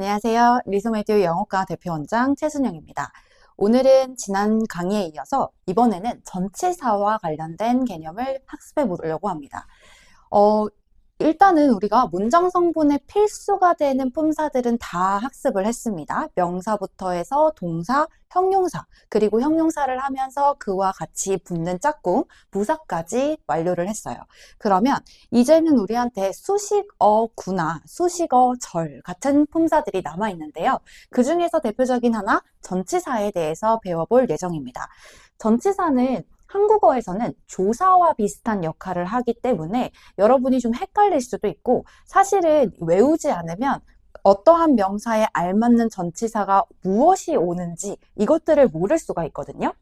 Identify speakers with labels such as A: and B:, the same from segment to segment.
A: 안녕하세요. 리소메듀 영어과 대표원장 최순영입니다. 오늘은 지난 강의에 이어서 이번에는 전치사와 관련된 개념을 학습해 보려고 합니다. 일단은 우리가 문장 성분의 필수가 되는 품사들은 다 학습을 했습니다. 명사부터 해서 동사, 형용사, 그리고 형용사를 하면서 그와 같이 붙는 짝꿍, 부사까지 완료를 했어요. 그러면 이제는 우리한테 수식어 구나 수식어 절 같은 품사들이 남아있는데요. 그 중에서 대표적인 하나, 전치사에 대해서 배워볼 예정입니다. 전치사는 한국어에서는 조사와 비슷한 역할을 하기 때문에 여러분이 좀 헷갈릴 수도 있고, 사실은 외우지 않으면 어떠한 명사에 알맞는 전치사가 무엇이 오는지 이것들을 모를 수가 있거든요.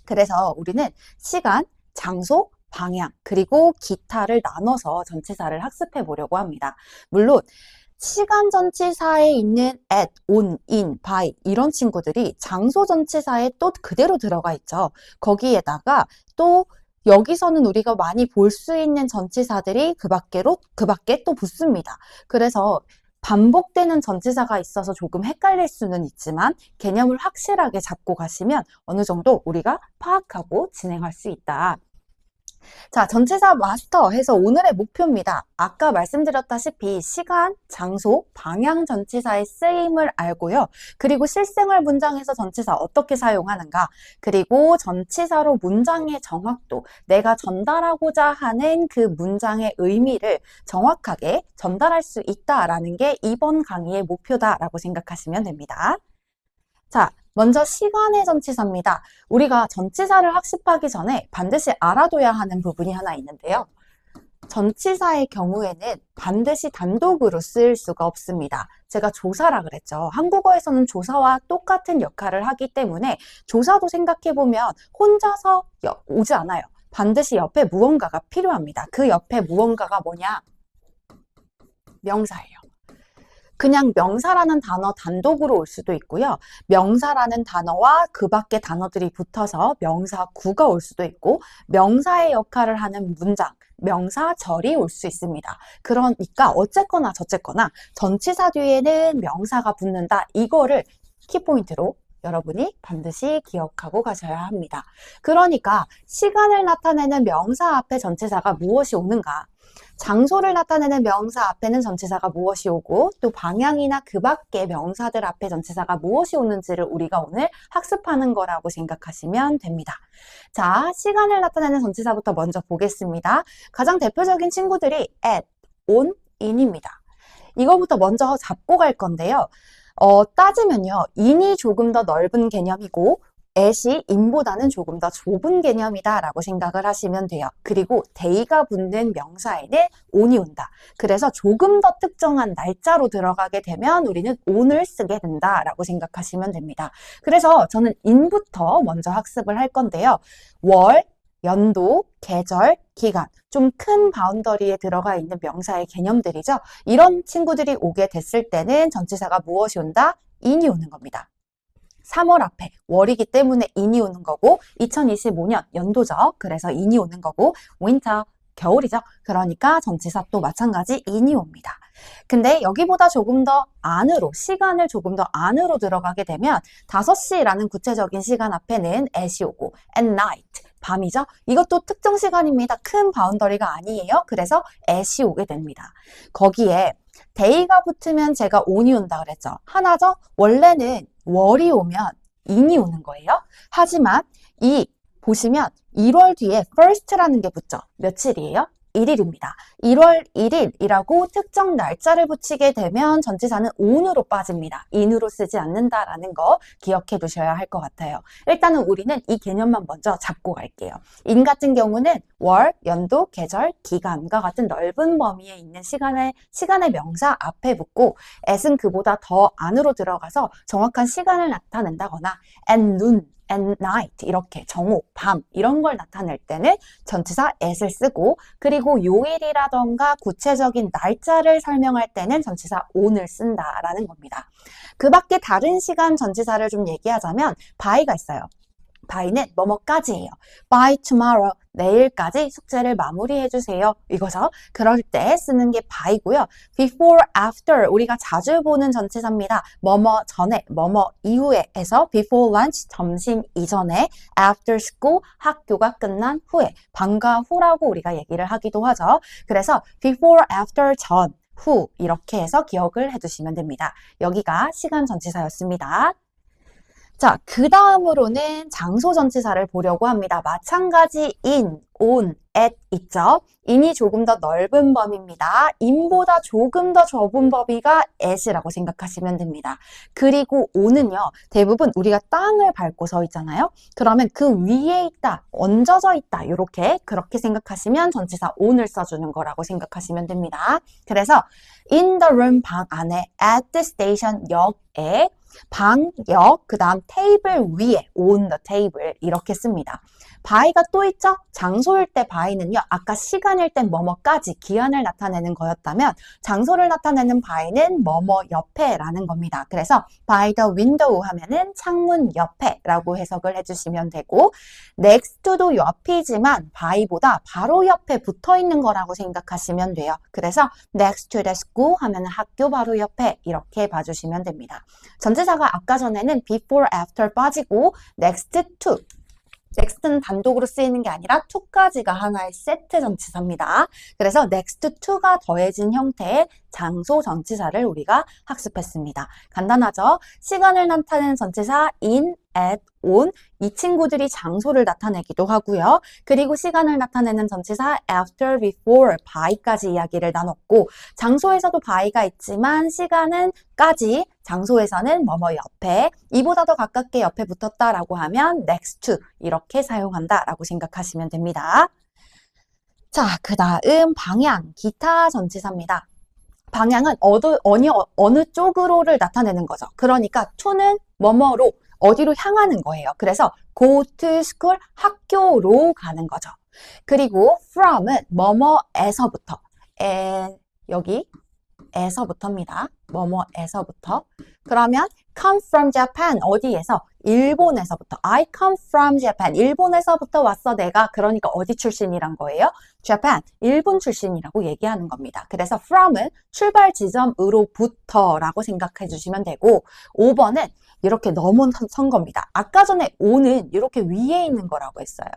A: 그래서 우리는 시간, 장소, 방향, 그리고 기타를 나눠서 전치사를 학습해 보려고 합니다. 물론 시간 전치사에 있는 at, on, in, by 이런 친구들이 장소 전치사에 또 그대로 들어가 있죠. 거기에다가 또 여기서는 우리가 많이 볼 수 있는 전치사들이 그 밖에 또 붙습니다. 그래서 반복되는 전치사가 있어서 조금 헷갈릴 수는 있지만 개념을 확실하게 잡고 가시면 어느 정도 우리가 파악하고 진행할 수 있다. 자, 전치사 마스터 해서 오늘의 목표입니다. 아까 말씀드렸다시피 시간, 장소, 방향 전치사의 쓰임을 알고요. 그리고 실생활 문장에서 전치사 어떻게 사용하는가, 그리고 전치사로 문장의 정확도, 내가 전달하고자 하는 그 문장의 의미를 정확하게 전달할 수 있다라는 게 이번 강의의 목표다라고 생각하시면 됩니다. 자, 먼저 시간의 전치사입니다. 우리가 전치사를 학습하기 전에 반드시 알아둬야 하는 부분이 하나 있는데요. 전치사의 경우에는 반드시 단독으로 쓰일 수가 없습니다. 제가 조사라 그랬죠. 한국어에서는 조사와 똑같은 역할을 하기 때문에 조사도 생각해보면 혼자서 오지 않아요. 반드시 옆에 무언가가 필요합니다. 그 옆에 무언가가 뭐냐? 명사예요. 그냥 명사라는 단어 단독으로 올 수도 있고요. 명사라는 단어와 그 밖에 단어들이 붙어서 명사구가 올 수도 있고, 명사의 역할을 하는 문장, 명사절이 올 수 있습니다. 그러니까 어쨌거나 저쨌거나 전치사 뒤에는 명사가 붙는다. 이거를 키포인트로 여러분이 반드시 기억하고 가셔야 합니다. 그러니까 시간을 나타내는 명사 앞에 전치사가 무엇이 오는가? 장소를 나타내는 명사 앞에는 전치사가 무엇이 오고, 또 방향이나 그 밖의 명사들 앞에 전치사가 무엇이 오는지를 우리가 오늘 학습하는 거라고 생각하시면 됩니다. 자, 시간을 나타내는 전치사부터 먼저 보겠습니다. 가장 대표적인 친구들이 at, on, in입니다. 이거부터 먼저 잡고 갈 건데요. 따지면요, in이 조금 더 넓은 개념이고 at이 in보다는 조금 더 좁은 개념이다라고 생각을 하시면 돼요. 그리고 day가 붙는 명사에는 on이 온다. 그래서 조금 더 특정한 날짜로 들어가게 되면 우리는 on을 쓰게 된다라고 생각하시면 됩니다. 그래서 저는 in부터 먼저 학습을 할 건데요. 월, 연도, 계절, 기간, 좀 큰 바운더리에 들어가 있는 명사의 개념들이죠. 이런 친구들이 오게 됐을 때는 전치사가 무엇이 온다? in이 오는 겁니다. 3월 앞에 월이기 때문에 in이 오는 거고, 2025년 연도죠. 그래서 in이 오는 거고, winter 겨울이죠. 그러니까 전치사 또 마찬가지 in이 옵니다. 근데 여기보다 조금 더 안으로, 시간을 조금 더 안으로 들어가게 되면 5시라는 구체적인 시간 앞에는 at이 오고, at night 밤이죠. 이것도 특정 시간입니다. 큰 바운더리가 아니에요. 그래서 at이 오게 됩니다. 거기에 day가 붙으면 제가 on이 온다 그랬죠. 하나죠. 원래는 월이 오면 in이 오는 거예요. 하지만 보시면 1월 뒤에 first라는 게 붙죠. 며칠이에요? 1일입니다. 1월 1일이라고 특정 날짜를 붙이게 되면 전치사는 on으로 빠집니다. in으로 쓰지 않는다라는 거 기억해 두셔야 할 것 같아요. 일단은 우리는 이 개념만 먼저 잡고 갈게요. in 같은 경우는 월, 연도, 계절, 기간과 같은 넓은 범위에 있는 시간의 명사 앞에 붙고, at은 그보다 더 안으로 들어가서 정확한 시간을 나타낸다거나 at noon, at night 이렇게 정오, 밤 이런 걸 나타낼 때는 전치사 at을 쓰고, 그리고 요일이라던가 구체적인 날짜를 설명할 때는 전치사 on을 쓴다라는 겁니다. 그 밖에 다른 시간 전치사를 좀 얘기하자면 by가 있어요. by는 뭐뭐까지예요. by tomorrow, 내일까지 숙제를 마무리해주세요. 이거죠. 그럴 때 쓰는 게 by고요. before, after, 우리가 자주 보는 전치사입니다. 뭐뭐 전에, 뭐뭐 이후에 에서 before lunch, 점심 이전에, after school, 학교가 끝난 후에, 방과 후라고 우리가 얘기를 하기도 하죠. 그래서 before, after, 전, 후 이렇게 해서 기억을 해두시면 됩니다. 여기가 시간 전치사였습니다. 자, 그 다음으로는 장소 전치사를 보려고 합니다. 마찬가지 in, on, at 있죠? in이 조금 더 넓은 범위입니다. in보다 조금 더 좁은 범위가 at이라고 생각하시면 됩니다. 그리고 on은요, 대부분 우리가 땅을 밟고 서 있잖아요? 그러면 그 위에 있다, 얹어져 있다, 이렇게 그렇게 생각하시면 전치사 on을 써주는 거라고 생각하시면 됩니다. 그래서 in the room, 방 안에, at the station, 역에, 방, 역, 그 다음 테이블 위에 on the table 이렇게 씁니다. by가 또 있죠? 장소일 때 by는요. 아까 시간일 땐 뭐뭐까지 기한을 나타내는 거였다면 장소를 나타내는 by는 뭐뭐 옆에라는 겁니다. 그래서 by the window 하면은 창문 옆에라고 해석을 해주시면 되고 next to도 옆이지만 by보다 바로 옆에 붙어 있는 거라고 생각하시면 돼요. 그래서 next to the school 하면은 학교 바로 옆에 이렇게 봐주시면 됩니다. 전치사가 아까 전에는 before, after 빠지고 next to next는 단독으로 쓰이는 게 아니라 to까지가 하나의 세트 전치사입니다. 그래서 next to가 더해진 형태의 장소 전치사를 우리가 학습했습니다. 간단하죠? 시간을 나타내는 전치사 in, at, on 이 친구들이 장소를 나타내기도 하고요. 그리고 시간을 나타내는 전치사 after, before, by까지 이야기를 나눴고 장소에서도 by가 있지만 시간은 까지, 장소에서는 뭐뭐 옆에, 이보다 더 가깝게 옆에 붙었다라고 하면 next to 이렇게 사용한다라고 생각하시면 됩니다. 자, 그 다음 방향, 기타 전치사입니다. 방향은 어느 쪽으로를 나타내는 거죠. 그러니까 to는 뭐뭐로 어디로 향하는 거예요. 그래서 go to school, 학교로 가는 거죠. 그리고 from은 뭐뭐에서부터, 여기 에서부터입니다. 뭐뭐에서부터. 그러면 come from Japan, 어디에서? 일본에서부터. I come from Japan, 일본에서부터 왔어 내가. 그러니까 어디 출신이란 거예요? Japan, 일본 출신이라고 얘기하는 겁니다. 그래서 from은 출발 지점으로부터라고 생각해 주시면 되고 5번은 이렇게 넘어선 겁니다. 아까 전에 on은 이렇게 위에 있는 거라고 했어요.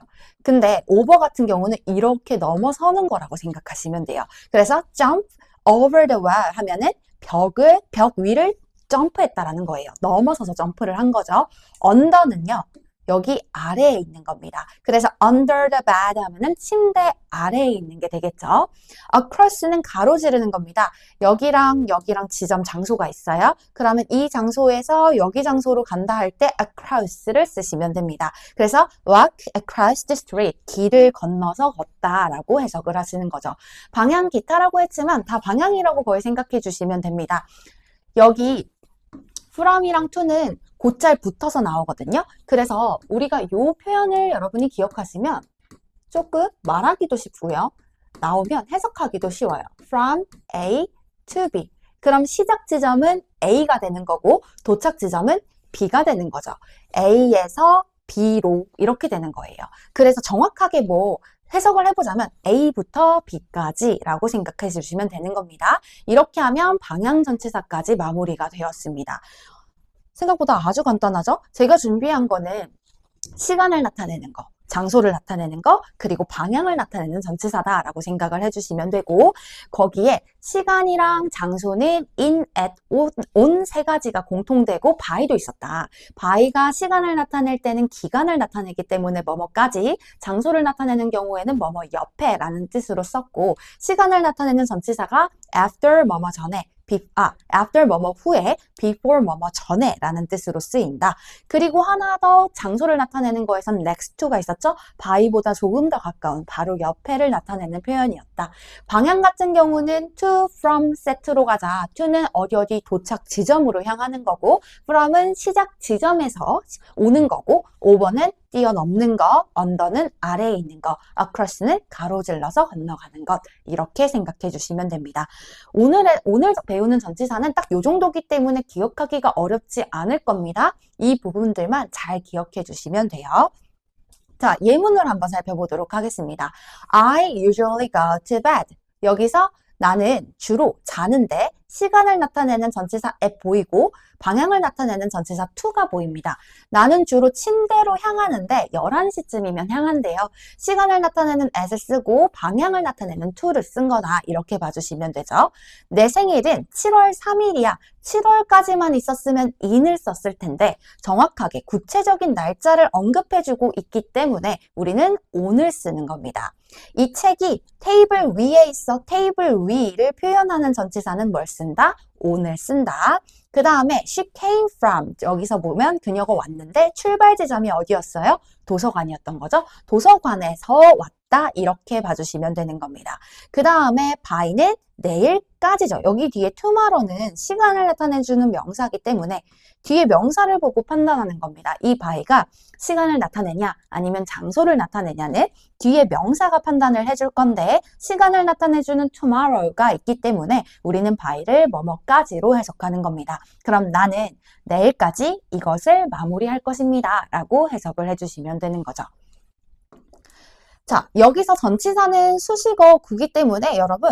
A: 근데 over 같은 경우는 이렇게 넘어서는 거라고 생각하시면 돼요. 그래서 jump over the wall 하면은 벽 위를 점프했다라는 거예요. 넘어서서 점프를 한 거죠. under는요. 여기 아래에 있는 겁니다. 그래서 under the bed 하면은 침대 아래에 있는 게 되겠죠. across는 가로지르는 겁니다. 여기랑 여기랑 지점 장소가 있어요. 그러면 이 장소에서 여기 장소로 간다 할 때 across를 쓰시면 됩니다. 그래서 walk across the street, 길을 건너서 걷다라고 해석을 하시는 거죠. 방향 기타라고 했지만 다 방향이라고 거의 생각해 주시면 됩니다. 여기 from이랑 to는 곧잘 붙어서 나오거든요. 그래서 우리가 이 표현을 여러분이 기억하시면 조금 말하기도 쉽고요. 나오면 해석하기도 쉬워요. From A to B. 그럼 시작 지점은 A가 되는 거고 도착 지점은 B가 되는 거죠. A에서 B로 이렇게 되는 거예요. 그래서 정확하게 뭐 해석을 해보자면 A부터 B까지 라고 생각해 주시면 되는 겁니다. 이렇게 하면 방향 전치사까지 마무리가 되었습니다. 생각보다 아주 간단하죠? 제가 준비한 거는 시간을 나타내는 거, 장소를 나타내는 거, 그리고 방향을 나타내는 전치사다라고 생각을 해주시면 되고 거기에 시간이랑 장소는 in, at, on 세 가지가 공통되고 by도 있었다. by가 시간을 나타낼 때는 기간을 나타내기 때문에 뭐뭐까지, 장소를 나타내는 경우에는 뭐뭐 옆에라는 뜻으로 썼고 시간을 나타내는 전치사가 after 뭐뭐 전에, after 뭐뭐 후에, before 뭐뭐 전에 라는 뜻으로 쓰인다. 그리고 하나 더 장소를 나타내는 거에선 next to가 있었죠? by보다 조금 더 가까운 바로 옆에를 나타내는 표현이었다. 방향 같은 경우는 to, from, set로 가자. to는 어디 도착 지점으로 향하는 거고 from은 시작 지점에서 오는 거고 5번은 뛰어넘는 것, under는 아래에 있는 것, across는 가로질러서 건너가는 것. 이렇게 생각해 주시면 됩니다. 오늘 배우는 전치사는 딱 요 정도기 때문에 기억하기가 어렵지 않을 겁니다. 이 부분들만 잘 기억해 주시면 돼요. 자, 예문을 한번 살펴보도록 하겠습니다. I usually go to bed. 여기서 나는 주로 자는데 시간을 나타내는 전치사 at 보이고 방향을 나타내는 전치사 to가 보입니다. 나는 주로 침대로 향하는데 11시쯤이면 향한대요. 시간을 나타내는 at을 쓰고 방향을 나타내는 to를 쓴 거다. 이렇게 봐주시면 되죠. 내 생일은 7월 3일이야. 7월까지만 있었으면 in을 썼을 텐데 정확하게 구체적인 날짜를 언급해주고 있기 때문에 우리는 on을 쓰는 겁니다. 이 책이 테이블 위에 있어 테이블 위를 표현하는 전치사는 뭘 쓴다? on을 쓴다. 그 다음에 she came from 여기서 보면 그녀가 왔는데 출발 지점이 어디였어요? 도서관이었던 거죠. 도서관에서 왔다 이렇게 봐주시면 되는 겁니다. 그 다음에 by는 내일까지죠. 여기 뒤에 tomorrow는 시간을 나타내주는 명사이기 때문에 뒤에 명사를 보고 판단하는 겁니다. 이 by가 시간을 나타내냐 아니면 장소를 나타내냐는 뒤에 명사가 판단을 해줄 건데 시간을 나타내주는 tomorrow가 있기 때문에 우리는 by를 뭐뭐까지로 해석하는 겁니다. 그럼 나는 내일까지 이것을 마무리할 것입니다. 라고 해석을 해주시면 되는 거죠. 자, 여기서 전치사는 수식어 구기 때문에 여러분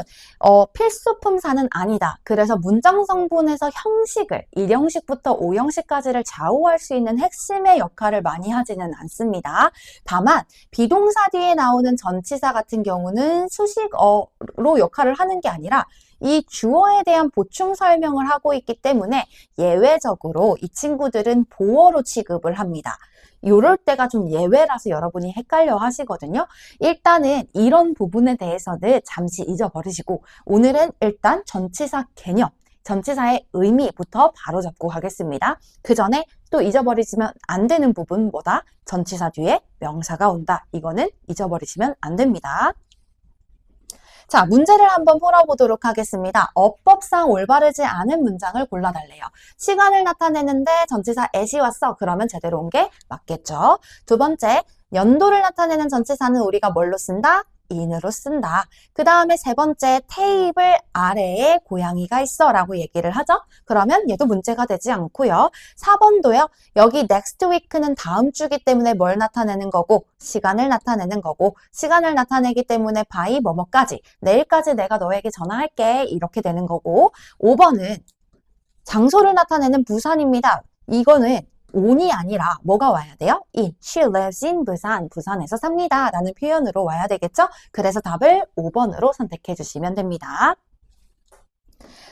A: 필수품사는 아니다. 그래서 문장 성분에서 형식을 1형식부터 5형식까지를 좌우할 수 있는 핵심의 역할을 많이 하지는 않습니다. 다만 비동사 뒤에 나오는 전치사 같은 경우는 수식어로 역할을 하는 게 아니라 이 주어에 대한 보충 설명을 하고 있기 때문에 예외적으로 이 친구들은 보어로 취급을 합니다. 요럴 때가 좀 예외라서 여러분이 헷갈려 하시거든요. 일단은 이런 부분에 대해서는 잠시 잊어버리시고 오늘은 일단 전치사 개념, 전치사의 의미부터 바로 잡고 가겠습니다. 그 전에 또 잊어버리시면 안 되는 부분 뭐다? 전치사 뒤에 명사가 온다. 이거는 잊어버리시면 안 됩니다. 자, 문제를 한번 풀어보도록 하겠습니다. 어법상 올바르지 않은 문장을 골라달래요. 시간을 나타내는데 전치사 at이 왔어. 그러면 제대로 온 게 맞겠죠. 두 번째, 연도를 나타내는 전치사는 우리가 뭘로 쓴다? in으로 쓴다. 그 다음에 세 번째, 테이블 아래에 고양이가 있어 라고 얘기를 하죠. 그러면 얘도 문제가 되지 않고요. 4번도요. 여기 next week는 다음 주기 때문에 뭘 나타내는 거고 시간을 나타내는 거고 시간을 나타내기 때문에 by 뭐뭐까지 내일까지 내가 너에게 전화할게 이렇게 되는 거고 5번은 장소를 나타내는 부산입니다. 이거는 on이 아니라 뭐가 와야 돼요? in. She lives in 부산. 부산에서 삽니다. 라는 표현으로 와야 되겠죠? 그래서 답을 5번으로 선택해 주시면 됩니다.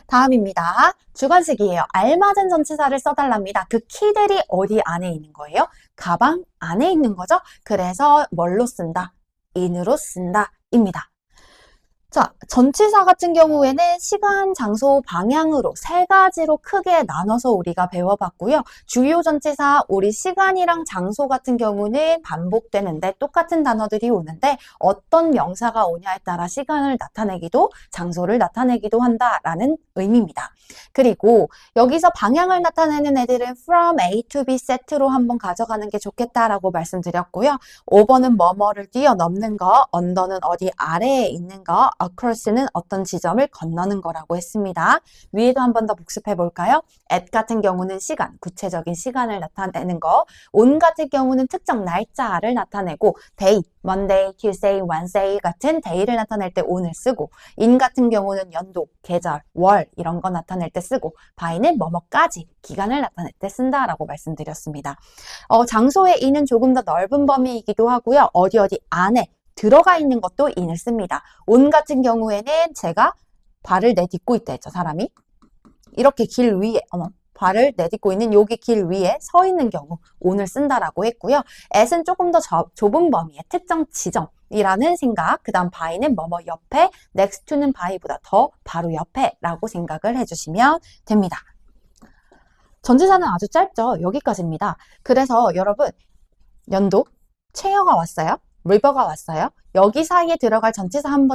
A: 다음입니다. 주관식이에요. 알맞은 전치사를 써달랍니다. 그 키들이 어디 안에 있는 거예요? 가방 안에 있는 거죠? 그래서 뭘로 쓴다? in으로 쓴다. 입니다. 자, 전치사 같은 경우에는 시간, 장소, 방향으로 세 가지로 크게 나눠서 우리가 배워봤고요. 주요 전치사, 우리 시간이랑 장소 같은 경우는 반복되는데 똑같은 단어들이 오는데 어떤 명사가 오냐에 따라 시간을 나타내기도 장소를 나타내기도 한다라는 의미입니다. 그리고 여기서 방향을 나타내는 애들은 from A to B 세트로 한번 가져가는 게 좋겠다라고 말씀드렸고요. 5번은 뭐뭐를 뛰어넘는 거, under는 어디 아래에 있는 거, across는 어떤 지점을 건너는 거라고 했습니다. 위에도 한 번 더 복습해 볼까요? at 같은 경우는 시간, 구체적인 시간을 나타내는 거, on 같은 경우는 특정 날짜를 나타내고 day, Monday, Tuesday, Wednesday 같은 day를 나타낼 때 on을 쓰고 in 같은 경우는 연도, 계절, 월 이런 거 나타낼 때 쓰고 by는 뭐뭐까지 기간을 나타낼 때 쓴다라고 말씀드렸습니다. 장소의 in은 조금 더 넓은 범위이기도 하고요. 어디 안에 들어가 있는 것도 in을 씁니다. on 같은 경우에는 제가 발을 내딛고 있다 했죠, 사람이. 이렇게 길 위에, 발을 내딛고 있는 여기 길 위에 서 있는 경우 on을 쓴다라고 했고요. at은 조금 더 좁은 범위의 특정 지점이라는 생각, 그 다음 by는 뭐뭐 옆에, next to는 by보다 더 바로 옆에라고 생각을 해주시면 됩니다. 전치사는 아주 짧죠. 여기까지입니다. 그래서 여러분 연도, 체어가 왔어요. 리버가 왔어요. 여기 사이에 들어갈 전치사 한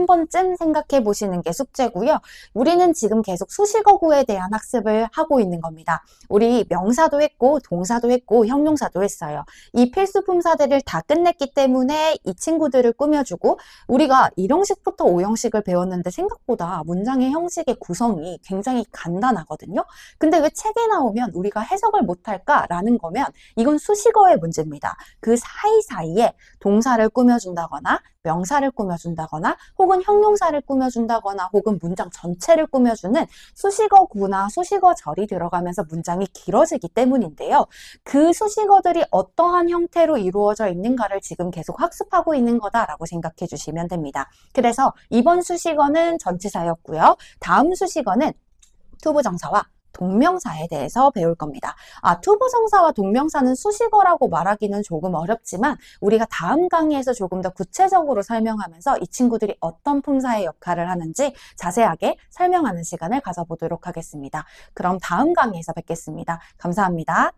A: 번쯤 생각해 보시는 게 숙제고요. 우리는 지금 계속 수식어구에 대한 학습을 하고 있는 겁니다. 우리 명사도 했고, 동사도 했고, 형용사도 했어요. 이 필수품사들을 다 끝냈기 때문에 이 친구들을 꾸며주고, 우리가 1형식부터 5형식을 배웠는데 생각보다 문장의 형식의 구성이 굉장히 간단하거든요. 근데 왜 책에 나오면 우리가 해석을 못할까라는 거면 이건 수식어의 문제입니다. 그 사이사이에 동사를 꾸며준다거나 명사를 꾸며준다거나 혹은 형용사를 꾸며준다거나 혹은 문장 전체를 꾸며주는 수식어구나 수식어절이 들어가면서 문장이 길어지기 때문인데요. 그 수식어들이 어떠한 형태로 이루어져 있는가를 지금 계속 학습하고 있는 거다라고 생각해 주시면 됩니다. 그래서 이번 수식어는 전치사였고요. 다음 수식어는 투부정사와 동명사에 대해서 배울 겁니다. 투부정사와 동명사는 수식어라고 말하기는 조금 어렵지만 우리가 다음 강의에서 조금 더 구체적으로 설명하면서 이 친구들이 어떤 품사의 역할을 하는지 자세하게 설명하는 시간을 가져보도록 하겠습니다. 그럼 다음 강의에서 뵙겠습니다. 감사합니다.